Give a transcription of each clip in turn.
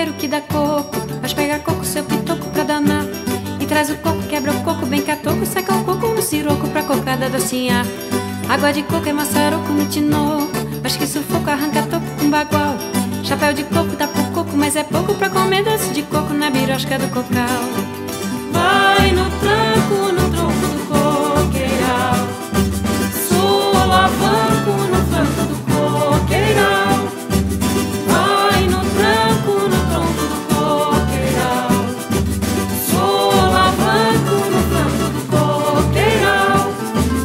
coqueiro que dá coco, mas pega coco, seu pitoco pra danar. E traz o coco, quebra o coco, bem catoco, seca o coco no siroco pra cocada docinhar. Água de coco é maçaroco no tinoco, mas que sufoco, arranca toco com bagual. Chapéu de coco dá pro coco, mas é pouco pra comer doce de coco na birosca do cocal. Vai no tranco, no tronco do coqueiral, solavanco no flanco do coqueiral. Vai no tranco, no tronco do coqueiral, solavanco no flanco do coqueiral.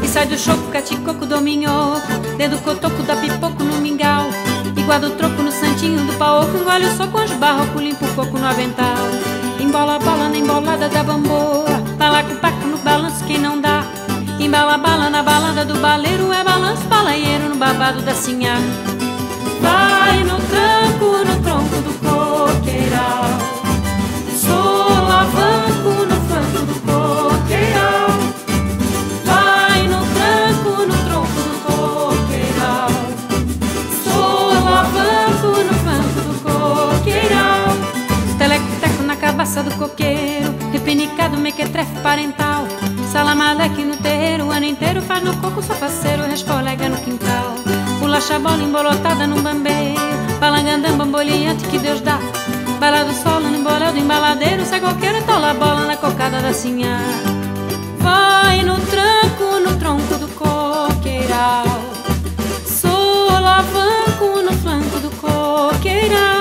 E sai do choco, caticoco do minhoco, dedo cotoco dá pipoco no mingau. E guarda o troco no santinho do paoco, engole o soco, as barroco, limpa o coco no avental. Embola a bola na embolada da bamboa, balaco paco no balanço quem não dá. Embala a bala na balada do baleiro, é balanço balaieiro no babado da sinhá. Vai no tranco, no tronco do coqueiral, solavanco no flanco do coqueiral. Vai no tranco, no tronco do coqueiral, solavanco no flanco do coqueiral. Teleco-teco na cabaça do coqueiro, repinicado, mequetrefe parental. Salamaleque no terreiro, o ano inteiro faz no coco só parceiro, resfolega no quintal. Bolacha bola embolotada num bambeiro, balangandã bamboleante que Deus dá. Bala do solo no embolel do embaladeiro, sai coqueiro, tola a bola na cocada da sinhá. Vai no tranco, no tronco do coqueiral, solavanco no flanco do coqueiral.